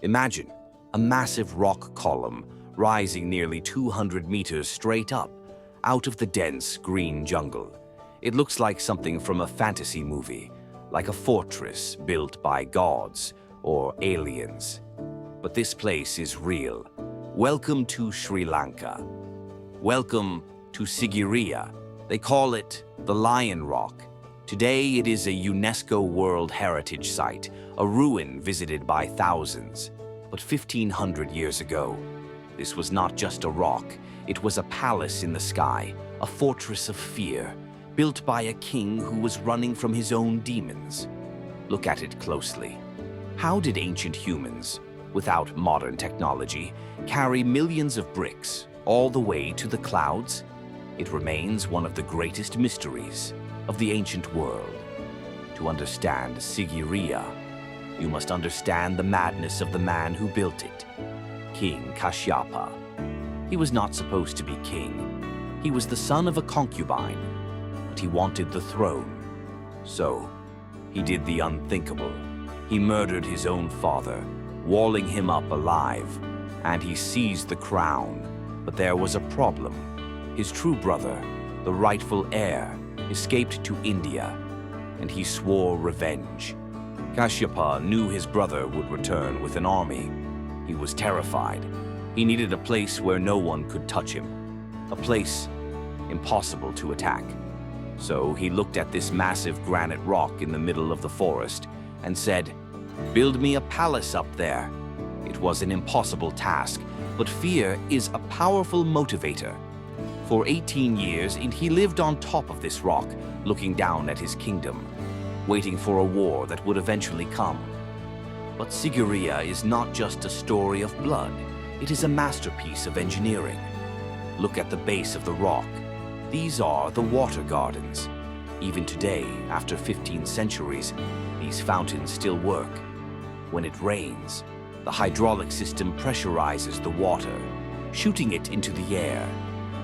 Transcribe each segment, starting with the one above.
Imagine a massive rock column rising nearly 200 meters straight up out of the dense green jungle. It looks like something from a fantasy movie, like a fortress built by gods or aliens. But this place is real. Welcome to Sri Lanka. Welcome to Sigiriya. They call it the Lion Rock. Today it is a UNESCO World Heritage Site, a ruin visited by thousands. But 1,500 years ago, this was not just a rock, it was a palace in the sky, a fortress of fear, built by a king who was running from his own demons. Look at it closely. How did ancient humans, without modern technology, carry millions of bricks all the way to the clouds? It remains one of the greatest mysteries of the ancient world. To understand Sigiriya, you must understand the madness of the man who built it, King Kashyapa. He was not supposed to be king. He was the son of a concubine, but he wanted the throne. So, he did the unthinkable. He murdered his own father, walling him up alive, and he seized the crown. But there was a problem. His true brother, the rightful heir, escaped to India, and he swore revenge. Kashyapa knew his brother would return with an army. He was terrified. He needed a place where no one could touch him, a place impossible to attack. So he looked at this massive granite rock in the middle of the forest and said, "Build me a palace up there." It was an impossible task, but fear is a powerful motivator. For 18 years, he lived on top of this rock, looking down at his kingdom, waiting for a war that would eventually come. But Sigiriya is not just a story of blood. It is a masterpiece of engineering. Look at the base of the rock. These are the water gardens. Even today, after 15 centuries, these fountains still work. When it rains, the hydraulic system pressurizes the water, shooting it into the air.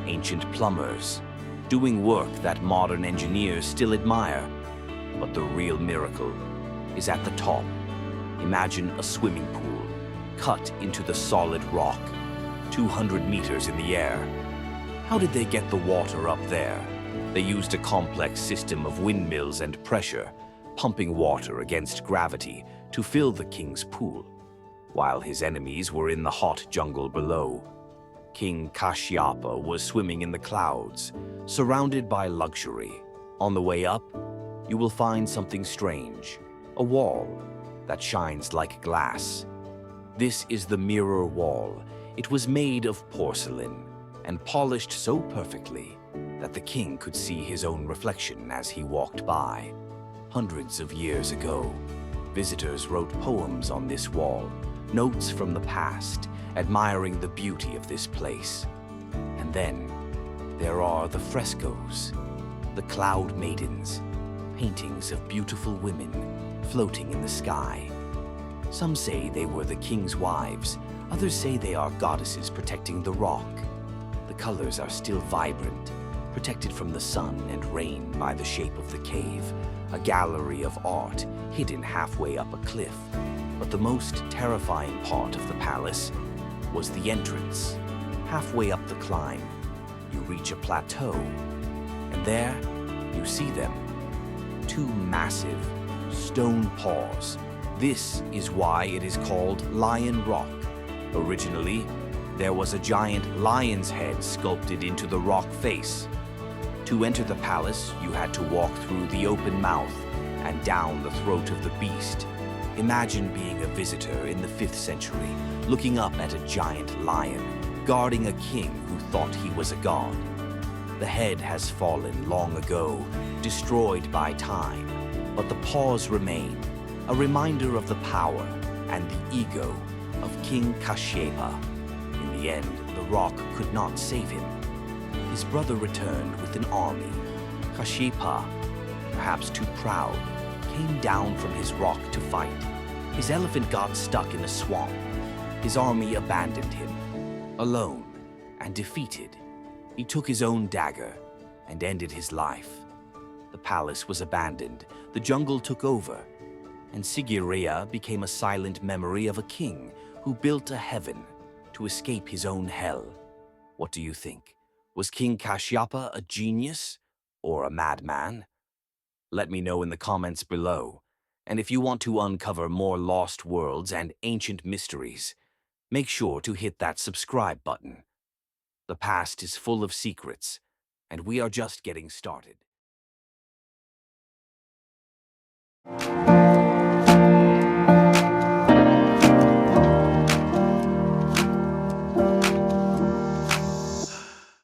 Ancient plumbers, doing work that modern engineers still admire. But the real miracle is at the top. Imagine a swimming pool cut into the solid rock, 200 meters in the air. How did they get the water up there? They used a complex system of windmills and pressure, pumping water against gravity to fill the king's pool, while his enemies were in the hot jungle below. King Kashyapa was swimming in the clouds, surrounded by luxury. On the way up, you will find something strange, a wall that shines like glass. This is the mirror wall. It was made of porcelain and polished so perfectly that the king could see his own reflection as he walked by. Hundreds of years ago, visitors wrote poems on this wall, notes from the past, admiring the beauty of this place. And then there are the frescoes, the Cloud Maidens, paintings of beautiful women floating in the sky. Some say they were the king's wives, others say they are goddesses protecting the rock. The colors are still vibrant, protected from the sun and rain by the shape of the cave, a gallery of art hidden halfway up a cliff. But the most terrifying part of the palace was the entrance. Halfway up the climb, you reach a plateau, and there you see them. Two massive stone paws. This is why it is called Lion Rock. Originally, there was a giant lion's head sculpted into the rock face. To enter the palace, you had to walk through the open mouth and down the throat of the beast. Imagine being a visitor in the 5th century, looking up at a giant lion, guarding a king who thought he was a god. The head has fallen long ago, destroyed by time, but the paws remain, a reminder of the power and the ego of King Kashyapa. In the end, the rock could not save him. His brother returned with an army. Kashyapa, perhaps too proud, came down from his rock to fight. His elephant got stuck in a swamp. His army abandoned him. Alone and defeated, he took his own dagger and ended his life. The palace was abandoned, the jungle took over, and Sigiriya became a silent memory of a king who built a heaven to escape his own hell. What do you think? Was King Kashyapa a genius or a madman? Let me know in the comments below. And if you want to uncover more lost worlds and ancient mysteries, make sure to hit that subscribe button. The past is full of secrets, and we are just getting started.